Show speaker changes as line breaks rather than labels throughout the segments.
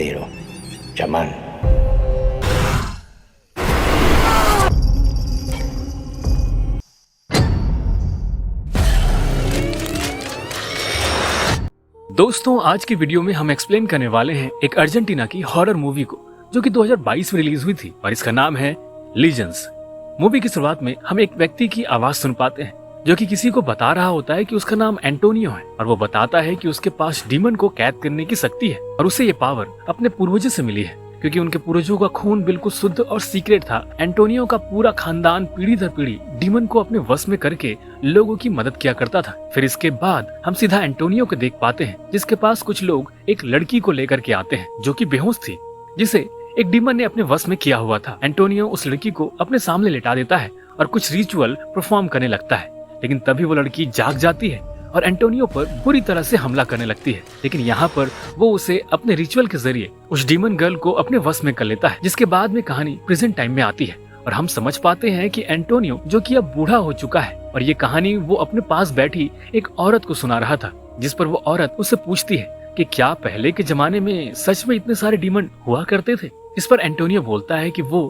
अंधेरों, चमन।
दोस्तों, आज की वीडियो में हम एक्सप्लेन करने वाले हैं एक अर्जेंटीना की हॉरर मूवी को, जो कि 2022 में रिलीज हुई थी और इसका नाम है लीजेंड्स। मूवी की शुरुआत में हम एक व्यक्ति की आवाज सुन पाते हैं जो कि किसी को बता रहा होता है कि उसका नाम एंटोनियो है, और वो बताता है कि उसके पास डीमन को कैद करने की शक्ति है और उसे ये पावर अपने पूर्वजों से मिली है, क्योंकि उनके पूर्वजों का खून बिल्कुल शुद्ध और सीक्रेट था। एंटोनियो का पूरा खानदान पीढ़ी दर पीढ़ी डीमन को अपने वश में करके लोगों की मदद किया करता था। फिर इसके बाद हम सीधा एंटोनियो को देख पाते हैं, जिसके पास कुछ लोग एक लड़की को लेकर के आते हैं जो कि बेहोश थी, जिसे एक डीमन ने अपने वश में किया हुआ था। एंटोनियो उस लड़की को अपने सामने लेटा देता है और कुछ रिचुअल परफॉर्म करने लगता है, लेकिन तभी वो लड़की जाग जाती है और एंटोनियो पर बुरी तरह से हमला करने लगती है। लेकिन यहाँ पर वो उसे अपने रिचुअल के जरिए उस डीमन गर्ल को अपने वश में कर लेता है, जिसके बाद में कहानी प्रेजेंट टाइम में आती है और हम समझ पाते हैं कि एंटोनियो, जो कि अब बूढ़ा हो चुका है, और ये कहानी वो अपने पास बैठी एक औरत को सुना रहा था, जिस पर वो औरत उससे पूछती है कि क्या पहले के जमाने में सच में इतने सारे डीमन हुआ करते थे। इस पर एंटोनियो बोलता है कि वो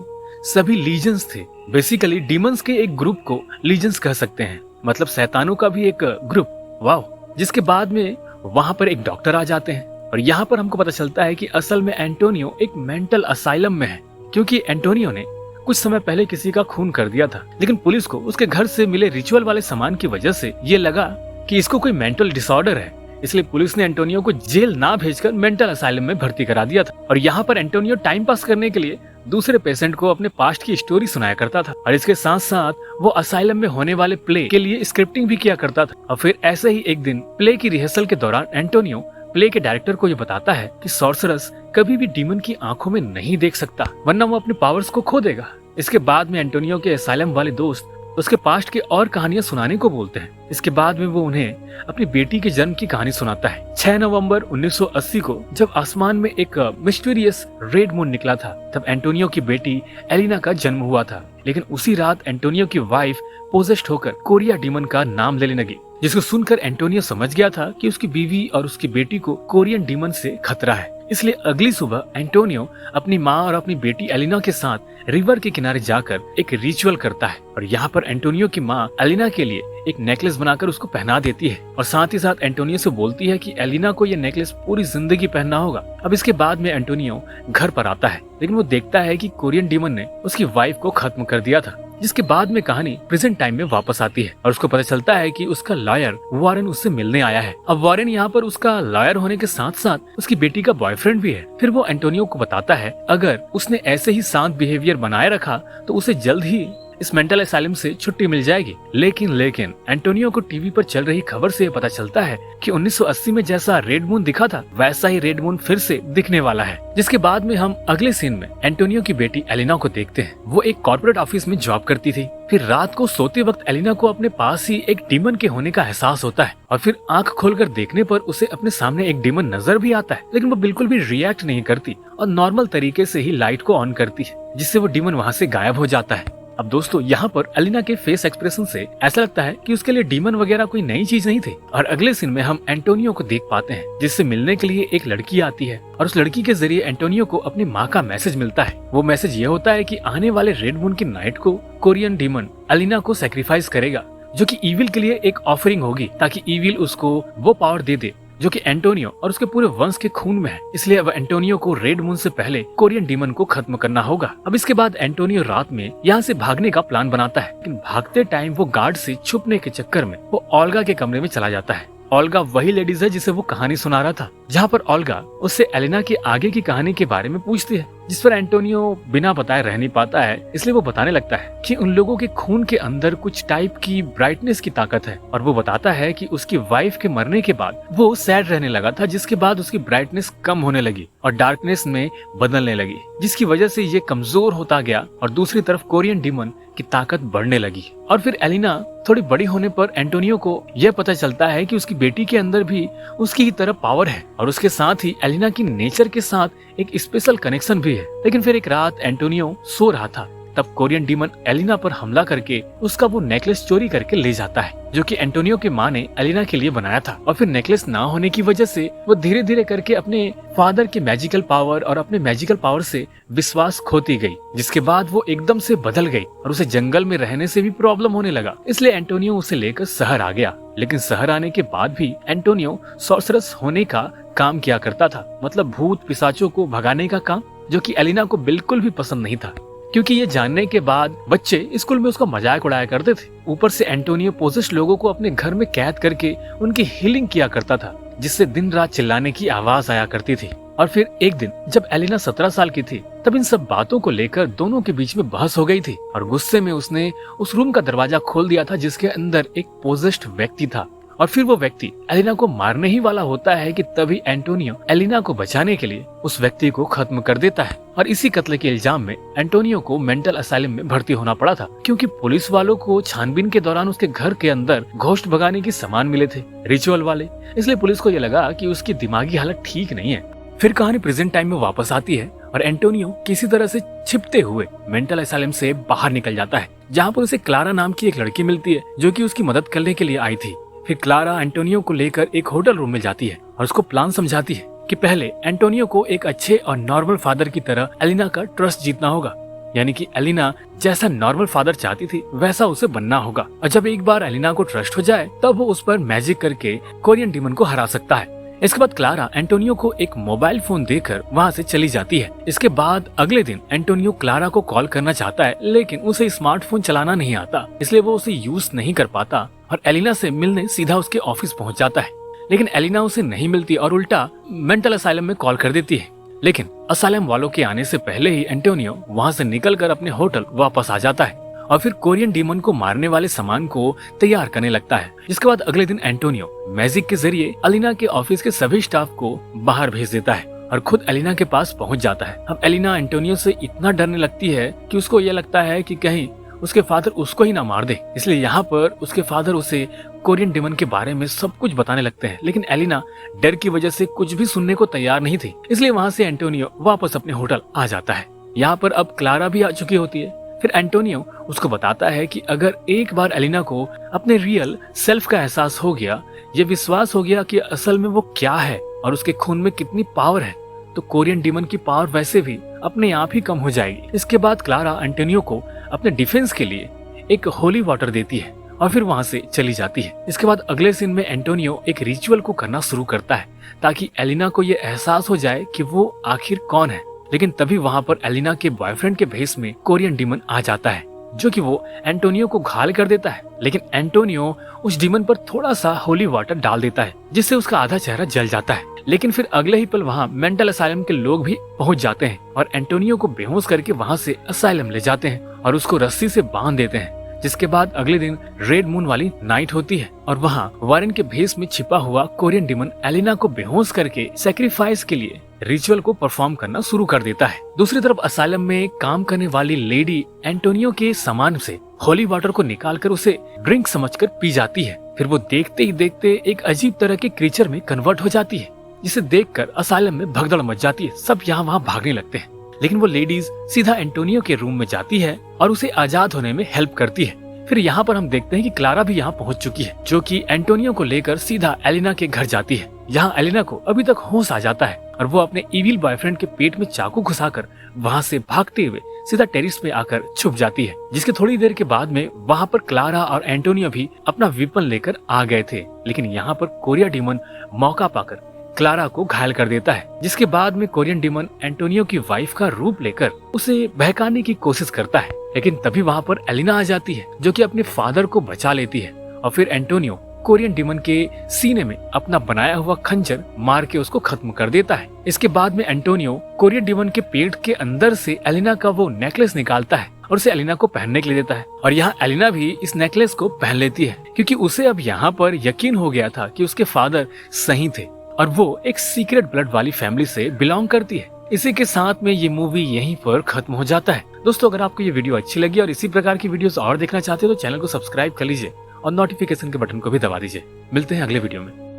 सभी लीजेंड्स थे। बेसिकली डीमंस के एक ग्रुप को लीजेंड्स कह सकते हैं, मतलब शैतानों का भी एक ग्रुप। वाह। जिसके बाद में वहां पर एक डॉक्टर आ जाते हैं और यहाँ पर हमको पता चलता है कि असल में एंटोनियो एक मेंटल असाइलम में है, क्योंकि एंटोनियो ने कुछ समय पहले किसी का खून कर दिया था। लेकिन पुलिस को उसके घर से मिले रिचुअल वाले सामान की वजह से ये लगा कि इसको कोई मेंटल डिसऑर्डर है, इसलिए पुलिस ने एंटोनियो को जेल ना भेजकर मेंटल असाइलम में भर्ती करा दिया था। और यहाँ पर एंटोनियो टाइम पास करने के लिए दूसरे पेशेंट को अपने पास्ट की स्टोरी सुनाया करता था, और इसके साथ साथ वो असाइलम में होने वाले प्ले के लिए स्क्रिप्टिंग भी किया करता था। और फिर ऐसे ही एक दिन प्ले की रिहर्सल के दौरान एंटोनियो प्ले के डायरेक्टर को ये बताता है कि सॉर्सरस कभी भी डीमन की आंखों में नहीं देख सकता, वरना वो अपने पावर्स को खो देगा। इसके बाद में एंटोनियो के असाइलम वाले दोस्त उसके पास्ट की और कहानियां सुनाने को बोलते हैं। इसके बाद में वो उन्हें अपनी बेटी के जन्म की कहानी सुनाता है। 6 नवंबर 1980 को जब आसमान में एक मिस्टीरियस रेड मून निकला था, तब एंटोनियो की बेटी एलिना का जन्म हुआ था। लेकिन उसी रात एंटोनियो की वाइफ पोजेस्ड होकर कोरिया डीमन का नाम लेने लगी, जिसको सुनकर एंटोनियो समझ गया था कि उसकी बीवी और उसकी बेटी को कोरियन डीमन से खतरा है। इसलिए अगली सुबह एंटोनियो अपनी माँ और अपनी बेटी एलिना के साथ रिवर के किनारे जाकर एक रिचुअल करता है, और यहाँ पर एंटोनियो की माँ एलिना के लिए एक नेकलेस बनाकर उसको पहना देती है, और साथ ही साथ एंटोनियो से बोलती है कि एलिना को ये नेकलेस पूरी जिंदगी पहनना होगा। अब इसके बाद में एंटोनियो घर पर आता है, लेकिन वो देखता है कि कोरियन डीमन ने उसकी वाइफ को खत्म कर दिया था। जिसके बाद में कहानी प्रेजेंट टाइम में वापस आती है और उसको पता चलता है कि उसका लॉयर वॉरेन उससे मिलने आया है। अब वॉरेन यहाँ पर उसका लॉयर होने के साथ साथ उसकी बेटी का बॉयफ्रेंड भी है। फिर वो एंटोनियो को बताता है अगर उसने ऐसे ही शांत बिहेवियर बनाए रखा तो उसे जल्द ही इस मेंटल असाइलम से छुट्टी मिल जाएगी। लेकिन एंटोनियो को टीवी पर चल रही खबर से पता चलता है कि 1980 में जैसा रेड मून दिखा था, वैसा ही रेड मून फिर से दिखने वाला है। जिसके बाद में हम अगले सीन में एंटोनियो की बेटी एलिना को देखते हैं। वो एक कॉर्पोरेट ऑफिस में जॉब करती थी। फिर रात को सोते वक्त एलिना को अपने पास ही एक डीमन के होने का एहसास होता है, और फिर आंख खोलकर देखने पर उसे अपने सामने एक डीमन नजर भी आता है, लेकिन वो बिल्कुल भी रिएक्ट नहीं करती और नॉर्मल तरीके से ही लाइट को ऑन करती है, जिससे वो डीमन वहाँ से गायब हो जाता है। अब दोस्तों, यहाँ पर एलिना के फेस एक्सप्रेशन से ऐसा लगता है कि उसके लिए डीमन वगैरह कोई नई चीज नहीं थी। और अगले सीन में हम एंटोनियो को देख पाते हैं, जिससे मिलने के लिए एक लड़की आती है, और उस लड़की के जरिए एंटोनियो को अपनी माँ का मैसेज मिलता है। वो मैसेज ये होता है कि आने वाले रेड मून की नाइट को कोरियन डीमन एलिना को सैक्रिफाइस करेगा, जो कि ईविल के लिए एक ऑफरिंग होगी, ताकि ईविल उसको वो पावर दे दे जो कि एंटोनियो और उसके पूरे वंश के खून में है। इसलिए अब एंटोनियो को रेड मून से पहले कोरियन डीमन को खत्म करना होगा। अब इसके बाद एंटोनियो रात में यहाँ से भागने का प्लान बनाता है, लेकिन भागते टाइम वो गार्ड से छुपने के चक्कर में वो ओल्गा के कमरे में चला जाता है। ओल्गा वही लेडीज है जिसे वो कहानी सुना रहा था, जहाँ पर ओल्गा उससे एलिना की आगे की कहानी के बारे में पूछती है, जिस पर एंटोनियो बिना बताए रह नहीं पाता है। इसलिए वो बताने लगता है कि उन लोगों के खून के अंदर कुछ टाइप की ब्राइटनेस की ताकत है, और वो बताता है कि उसकी वाइफ के मरने के बाद वो सैड रहने लगा था, जिसके बाद उसकी ब्राइटनेस कम होने लगी और डार्कनेस में बदलने लगी, जिसकी वजह से ये कमजोर होता गया और दूसरी तरफ कोरियन डीमन की ताकत बढ़ने लगी। और फिर एलिना थोड़ी बड़ी होने पर एंटोनियो को यह पता चलता है कि उसकी बेटी के अंदर भी उसकी ही तरह पावर है, और उसके साथ ही एलिना की नेचर के साथ एक स्पेशल कनेक्शन भी है। लेकिन फिर एक रात एंटोनियो सो रहा था तब कोरियन डीमन एलिना पर हमला करके उसका वो नेकलेस चोरी करके ले जाता है, जो कि एंटोनियो की माँ ने एलिना के लिए बनाया था। और फिर नेकलेस ना होने की वजह से वो धीरे धीरे करके अपने फादर के मैजिकल पावर और अपने मैजिकल पावर से विश्वास खोती गई, जिसके बाद वो एकदम से बदल गई और उसे जंगल में रहने से भी प्रॉब्लम होने लगा। इसलिए एंटोनियो उसे लेकर शहर आ गया। लेकिन शहर आने के बाद भी एंटोनियो सॉर्सरस होने का काम किया करता था, मतलब भूत पिशाचों को भगाने का काम, जो कि एलिना को बिल्कुल भी पसंद नहीं था, क्योंकि ये जानने के बाद बच्चे स्कूल में उसका मजाक उड़ाया करते थे। ऊपर से एंटोनियो पोजेस्ड लोगों को अपने घर में कैद करके उनकी हीलिंग किया करता था, जिससे दिन रात चिल्लाने की आवाज आया करती थी। और फिर एक दिन जब एलिना 17 साल की थी, तब इन सब बातों को लेकर दोनों के बीच में बहस हो गई थी और गुस्से में उसने उस रूम का दरवाजा खोल दिया था जिसके अंदर एक पोजेस्ड व्यक्ति था। और फिर वो व्यक्ति एलिना को मारने ही वाला होता है कि तभी एंटोनियो एलिना को बचाने के लिए उस व्यक्ति को खत्म कर देता है। और इसी कत्ल के इल्जाम में एंटोनियो को मेंटल असाइलम में भर्ती होना पड़ा था, क्योंकि पुलिस वालों को छानबीन के दौरान उसके घर के अंदर घोस्ट भगाने के सामान मिले थे, रिचुअल वाले। इसलिए पुलिस को ये लगा कि उसकी दिमागी हालत ठीक नहीं है। फिर कहानी प्रेजेंट टाइम में वापस आती है और एंटोनियो किसी तरह से छिपते हुए मेंटल असाइलम से बाहर निकल जाता है, जहाँ पर उसे क्लारा नाम की एक लड़की मिलती है, जो कि उसकी मदद करने के लिए आई थी। फिर क्लारा एंटोनियो को लेकर एक होटल रूम में जाती है और उसको प्लान समझाती है कि पहले एंटोनियो को एक अच्छे और नॉर्मल फादर की तरह एलिना का ट्रस्ट जीतना होगा, यानी कि एलिना जैसा नॉर्मल फादर चाहती थी वैसा उसे बनना होगा। और जब एक बार एलिना को ट्रस्ट हो जाए तब वो उस पर मैजिक करके कोरियन डीमन को हरा सकता है। इसके बाद क्लारा एंटोनियो को एक मोबाइल फोन देकर वहाँ से चली जाती है। इसके बाद अगले दिन एंटोनियो क्लारा को कॉल करना चाहता है, लेकिन उसे स्मार्टफोन चलाना नहीं आता, इसलिए वो उसे यूज नहीं कर पाता और एलिना से मिलने सीधा उसके ऑफिस पहुँच जाता है। लेकिन एलिना उसे नहीं मिलती और उल्टा मेंटल असाइलम में कॉल कर देती है। लेकिन असाइलम वालों के आने से पहले ही एंटोनियो वहाँ से निकलकर अपने होटल वापस आ जाता है और फिर कोरियन डीमन को मारने वाले सामान को तैयार करने लगता है। जिसके बाद अगले दिन एंटोनियो मैजिक के जरिए एलिना के ऑफिस के सभी स्टाफ को बाहर भेज देता है और खुद एलिना के पास पहुंच जाता है। अब एलिना एंटोनियो से इतना डरने लगती है कि उसको ये लगता है कि कहीं उसके फादर उसको ही ना मार दे। इसलिए यहाँ पर उसके फादर उसे कोरियन डीमन के बारे में सब कुछ बताने लगते हैं, लेकिन एलिना डर की वजह से कुछ भी सुनने को तैयार नहीं थी। इसलिए वहाँ से एंटोनियो वापस अपने होटल आ जाता है। यहाँ पर अब क्लारा भी आ चुकी होती है। फिर एंटोनियो उसको बताता है कि अगर एक बार एलिना को अपने रियल सेल्फ का एहसास हो गया, ये विश्वास हो गया कि असल में वो क्या है और उसके खून में कितनी पावर है, तो कोरियन डीमन की पावर वैसे भी अपने आप ही कम हो जाएगी। इसके बाद क्लारा एंटोनियो को अपने डिफेंस के लिए एक होली वाटर देती है और फिर वहाँ से चली जाती है। इसके बाद अगले सीन में एंटोनियो एक रिचुअल को करना शुरू करता है ताकि एलिना को ये एहसास हो जाए कि वो आखिर कौन है। लेकिन तभी वहाँ पर एलिना के बॉयफ्रेंड के भेस में कोरियन डीमन आ जाता है, जो कि वो एंटोनियो को घायल कर देता है। लेकिन एंटोनियो उस डीमन पर थोड़ा सा होली वाटर डाल देता है, जिससे उसका आधा चेहरा जल जाता है। लेकिन फिर अगले ही पल वहाँ मेंटल असाइलम के लोग भी पहुँच जाते हैं और एंटोनियो को बेहोश करके वहाँ से असाइलम ले जाते हैं और उसको रस्सी से बांध देते हैं। जिसके बाद अगले दिन रेड मून वाली नाइट होती है और वहाँ वारेन के भेस में छिपा हुआ कोरियन डीमन एलिना को बेहोश करके सैक्रिफाइस के लिए रिचुअल को परफॉर्म करना शुरू कर देता है। दूसरी तरफ असाइलम में काम करने वाली लेडी एंटोनियो के सामान से होली वाटर को निकालकर उसे ड्रिंक समझकर पी जाती है। फिर वो देखते ही देखते एक अजीब तरह के क्रीचर में कन्वर्ट हो जाती है, जिसे देखकर असाइलम में भगदड़ मच जाती है। सब यहाँ वहाँ भागने लगते हैं, लेकिन वो लेडीज सीधा एंटोनियो के रूम में जाती है और उसे आजाद होने में हेल्प करती है। फिर यहाँ पर हम देखते हैं कि क्लारा भी यहाँ पहुँच चुकी है, जो कि एंटोनियो को लेकर सीधा एलिना के घर जाती है। यहाँ एलिना को अभी तक होश आ जाता है और वो अपने इविल बॉयफ्रेंड के पेट में चाकू घुसाकर वहाँ से भागते हुए सीधा टेरिस पे आकर छुप जाती है। जिसके थोड़ी देर के बाद में वहाँ पर क्लारा और एंटोनियो भी अपना वेपन लेकर आ गए थे, लेकिन यहाँ पर कोरिया डीमन मौका पाकर क्लारा को घायल कर देता है। जिसके बाद में कोरियन डीमन एंटोनियो की वाइफ का रूप लेकर उसे बहकाने की कोशिश करता है, लेकिन तभी वहाँ पर एलिना आ जाती है, जो कि अपने फादर को बचा लेती है और फिर एंटोनियो कोरियन डीमन के सीने में अपना बनाया हुआ खंजर मार के उसको खत्म कर देता है। इसके बाद में एंटोनियो कोरियन डीमन के पेट के अंदर से एलिना का वो नेकलेस निकालता है और उसे एलिना को पहनने के लिए देता है और यहाँ एलिना भी इस नेकलेस को पहन लेती है, क्योंकि उसे अब यहाँ पर यकीन हो गया था कि उसके फादर सही थे और वो एक सीक्रेट ब्लड वाली फैमिली से बिलोंग करती है। इसी के साथ में ये मूवी यहीं पर खत्म हो जाता है। दोस्तों, अगर आपको ये वीडियो अच्छी लगी और इसी प्रकार की वीडियोस और देखना चाहते हो तो चैनल को सब्सक्राइब कर लीजिए और नोटिफिकेशन के बटन को भी दबा दीजिए। मिलते हैं अगले वीडियो में।